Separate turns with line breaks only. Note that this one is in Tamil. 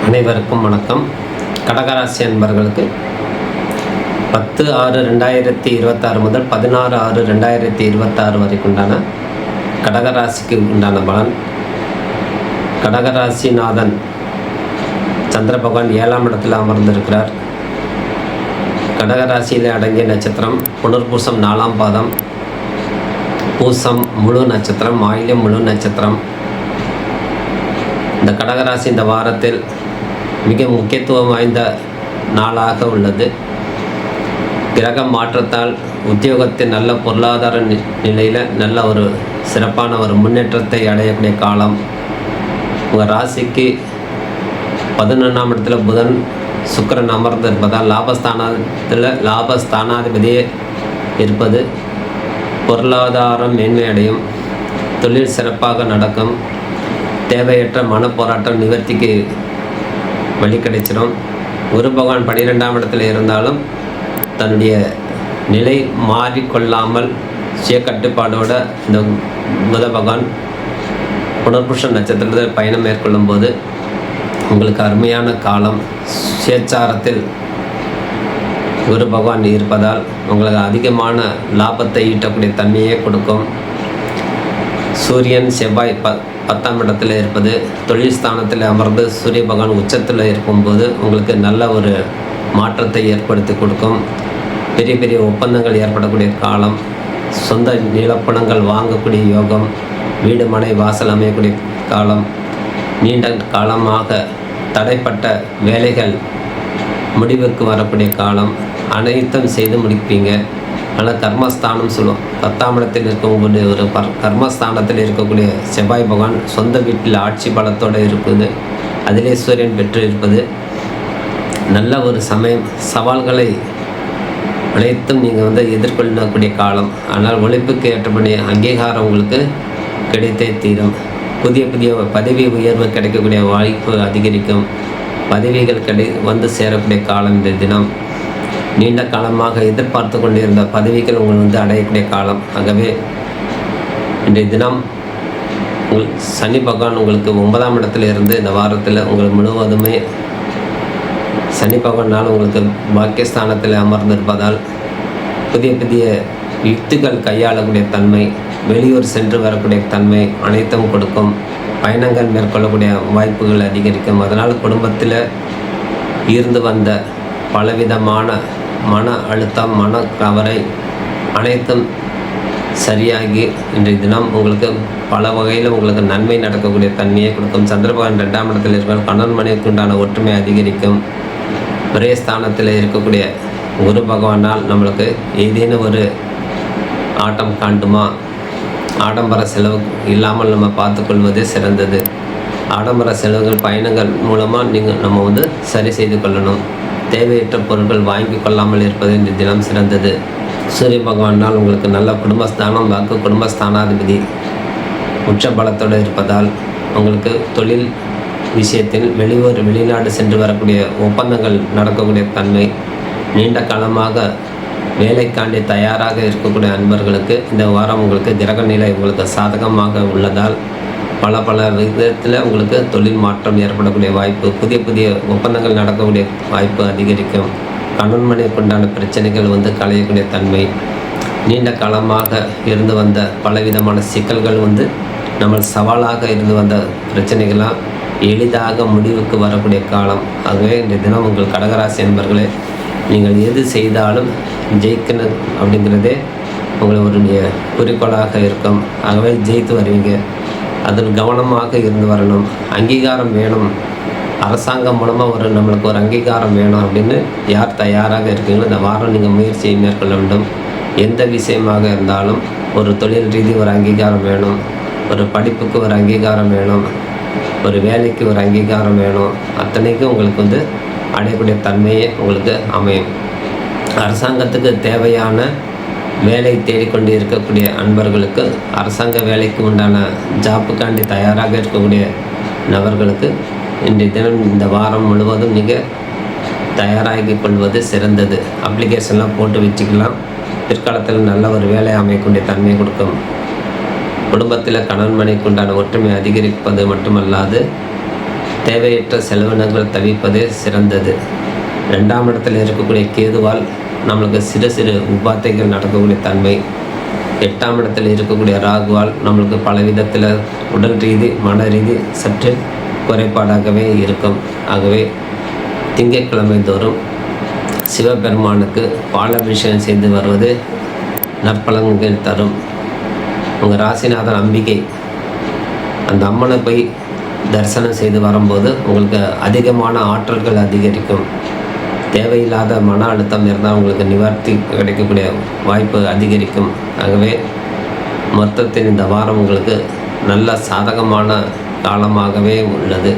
அனைவருக்கும் வணக்கம். கடகராசி அன்பர்களுக்கு 10/6/2026 முதல் 16/6/2026 வரைக்கும் உண்டான கடகராசிக்கு உண்டான பலன். கடகராசிநாதன் சந்திர பகவான் 7ஆம் இடத்தில் அமர்ந்திருக்கிறார். கடகராசியில் அடங்கிய நட்சத்திரம் புனர்பூசம் 4ஆம் பாதம், பூசம் முழு நட்சத்திரம், ஆயில்யம் முழு நட்சத்திரம். இந்த கடகராசி இந்த வாரத்தில் மிக முக்கியத்துவம் வாய்ந்த நாளாக உள்ளது. கிரக மாற்றத்தால் உத்தியோகத்தின் நல்ல பொருளாதார நிலையில் நல்ல ஒரு சிறப்பான ஒரு முன்னேற்றத்தை அடையக்கூடிய காலம். உங்கள் ராசிக்கு 11ஆம் இடத்துல புதன் சுக்கிரன் அமர்ந்து இருப்பதால் லாபஸ்தானாதிபதியே இருப்பது பொருளாதாரம் மேன்மையடையும், தொழில் சிறப்பாக நடக்கும், தேவையற்ற மனப்போராட்டம் நிவர்த்திக்கு வழி கிடைச்சிடும். குரு பகவான் 12ஆம் இடத்துல இருந்தாலும் தன்னுடைய நிலை மாறிக்கொள்ளாமல் சுய கட்டுப்பாடோட இந்த புத பகவான் புனர்பூச நட்சத்திரத்தில் பயணம் மேற்கொள்ளும் போது உங்களுக்கு அருமையான காலம். சுயச்சாரத்தில் குரு பகவான் இருப்பதால் உங்களுக்கு அதிகமான லாபத்தை ஈட்டக்கூடிய தன்மையே கொடுக்கும். சூரியன் செவ்வாய் 10ஆம் இடத்துல இருப்பது தொழில் ஸ்தானத்தில் அமர்ந்து சூரிய பகவான் உச்சத்தில் இருக்கும்போது உங்களுக்கு நல்ல ஒரு மாற்றத்தை ஏற்படுத்தி கொடுக்கும். பெரிய பெரிய ஒப்பந்தங்கள் ஏற்படக்கூடிய காலம், சொந்த நிலப்பணங்கள் வாங்கக்கூடிய யோகம், வீடு மனை வாசல் அமையக்கூடிய காலம், நீண்ட காலமாக தடைப்பட்ட வேலைகள் முடிவுக்கு வரக்கூடிய காலம், அனைத்தும் செய்து முடிப்பீங்க. ஆனால் கர்மஸ்தானம் சொல்லுவோம். 10ஆம் இடத்தில் இருக்கக்கூடிய ஒரு கர்மஸ்தானத்தில் இருக்கக்கூடிய செவ்வாய் பகவான் சொந்த வீட்டில் ஆட்சி பலத்தோடு இருக்குது. அதிலே சூரியன் பெற்று இருப்பது நல்ல ஒரு சமயம். சவால்களை அனைத்தும் நீங்கள் எதிர்கொள்ளக்கூடிய காலம். ஆனால் உழைப்புக்கு ஏற்றபடி அங்கீகாரம் உங்களுக்கு கிடைத்தே தீரும். புதிய புதிய பதவி உயர்வு கிடைக்கக்கூடிய வாய்ப்பு அதிகரிக்கும். பதவிகள் சேரக்கூடிய காலம் இந்த தினம். நீண்ட காலமாக எதிர்பார்த்து கொண்டிருந்த பதவிகள் உங்கள் அடையக்கூடிய காலம். ஆகவே இன்றைய தினம் சனி பகவான் உங்களுக்கு 9ஆம் இடத்துல இருந்து இந்த வாரத்தில் உங்களுக்கு முழுவதுமே சனி பகவானால் உங்களுக்கு பாக்கியஸ்தானத்தில் அமர்ந்திருப்பதால் புதிய புதிய யுக்திகள் கையாளக்கூடிய தன்மை, வெளியூர் சென்று வரக்கூடிய தன்மை அனைத்தும் கொடுக்கும். பயணங்கள் மேற்கொள்ளக்கூடிய வாய்ப்புகள் அதிகரிக்கும். அதனால் குடும்பத்தில் இருந்து வந்த பலவிதமான மன அழுத்தம், மன கவலை அனைத்தும் சரியாகி இன்றைய தினம் உங்களுக்கு பல வகையில் உங்களுக்கு நன்மை நடக்கக்கூடிய தன்மையை கொடுக்கும். சந்திரபகவான் 2ஆம் இடத்தில் இருக்கிற கணவன் மனைவிக்கு உண்டான ஒற்றுமை அதிகரிக்கும். ஒரே ஸ்தானத்தில் இருக்கக்கூடிய குரு பகவானால் நம்மளுக்கு ஏதேனும் ஒரு ஆட்டம் காண்டுமா, ஆடம்பர செலவு இல்லாமல் நம்ம பார்த்துக்கொள்வதே சிறந்தது. ஆடம்பர செலவுகள் பயணங்கள் மூலமாக நம்ம சரி செய்து கொள்ளணும். தேவையற்ற பொருட்கள் வாங்கி கொள்ளாமல் இருப்பது இந்த தினம் சிறந்தது. சூரிய பகவானால் உங்களுக்கு நல்ல குடும்பஸ்தானம், வாக்கு குடும்பஸ்தானாதிபதி உச்ச பலத்தோடு இருப்பதால் உங்களுக்கு தொழில் விஷயத்தில் வெளிநாடு சென்று வரக்கூடிய ஒப்பந்தங்கள் நடக்கக்கூடிய தன்மை, நீண்ட காலமாக வேலைக்காண்டி தயாராக இருக்கக்கூடிய அன்பர்களுக்கு இந்த வாரம் உங்களுக்கு கிரக நிலை உங்களுக்கு சாதகமாக உள்ளதால் பல விதத்தில் உங்களுக்கு தொழில் மாற்றம் ஏற்படக்கூடிய வாய்ப்பு, புதிய புதிய ஒப்பந்தங்கள் நடக்கக்கூடிய வாய்ப்பு அதிகரிக்கும். கணவன் மனைவிக்கு உண்டான பிரச்சனைகள் களையக்கூடிய தன்மை, நீண்ட காலமாக இருந்து வந்த பலவிதமான சிக்கல்கள் நம்ம சவாலாக இருந்து வந்த பிரச்சனைகள்லாம் எளிதாக முடிவுக்கு வரக்கூடிய காலம். ஆகவே இந்த தினம் உங்கள் கடகராசி என்பர்களே, நீங்கள் எது செய்தாலும் ஜெயிக்கணும் அப்படிங்கிறதே உங்களுடைய குறிக்கோளாக இருக்கும். ஆகவே ஜெயித்து வருவீங்க. அதில் கவனமாக இருந்து வரணும். அங்கீகாரம் வேணும், அரசாங்கம் மூலமாக நம்மளுக்கு ஒரு அங்கீகாரம் வேணும் அப்படின்னு யார் தயாராக இருக்கீங்களோ இந்த வாரம் நீங்கள் முயற்சியை மேற்கொள்ள வேண்டும். எந்த விஷயமாக இருந்தாலும் ஒரு தொழில் ரீதி ஒரு அங்கீகாரம் வேணும், ஒரு படிப்புக்கு ஒரு அங்கீகாரம் வேணும், ஒரு வேலைக்கு ஒரு அங்கீகாரம் வேணும். அத்தனைக்கும் உங்களுக்கு அடையக்கூடிய தன்மையே உங்களுக்கு அமையும். அரசாங்கத்துக்கு தேவையான வேலை தேடிக்கொண்டு இருக்கக்கூடிய அன்பர்களுக்கு, அரசாங்க வேலைக்கு உண்டான ஜாப்புக்காண்டி தயாராக இருக்கக்கூடிய நபர்களுக்கு இன்றைய தினம் இந்த வாரம் முழுவதும் நீங்கள் தயாராகி கொள்வது சிறந்தது. அப்ளிகேஷன்லாம் போட்டு வச்சுக்கலாம். பிற்காலத்தில் நல்ல ஒரு வேலை அமையக்கூடிய தன்மையை கொடுக்கும். குடும்பத்தில் கணவன் மனைவிக்கு உண்டான ஒற்றுமை அதிகரிப்பது மட்டுமல்லாது தேவையற்ற செலவினங்கள் தவிர்ப்பது சிறந்தது. 2ஆம் இடத்தில் இருக்கக்கூடிய கேதுவால் நம்மளுக்கு சிறு சிறு உபாதைகள் நடக்கக்கூடிய தன்மை. 8ஆம் இடத்தில் இருக்கக்கூடிய ராகுவால் நம்மளுக்கு பல விதத்தில் உடல் ரீதி மன ரீதி சற்று குறைபாடாகவே இருக்கும். ஆகவே திங்கட்கிழமை தோறும் சிவபெருமானுக்கு பாலாபிஷேகம் செய்து வருவது நற்பலன்கள் தரும். உங்கள் ராசிநாதன் அம்பிகை அந்த அம்மனை போய் தரிசனம் செய்து வரும்போது உங்களுக்கு அதிகமான ஆற்றல்கள் அதிகரிக்கும். தேவையில்லாத மன அழுத்தம் இருந்தால் உங்களுக்கு நிவர்த்தி கிடைக்கக்கூடிய வாய்ப்பு அதிகரிக்கும். ஆகவே மொத்தத்தில் இந்த வாரம் உங்களுக்கு நல்ல சாதகமான காலமாகவே உள்ளது.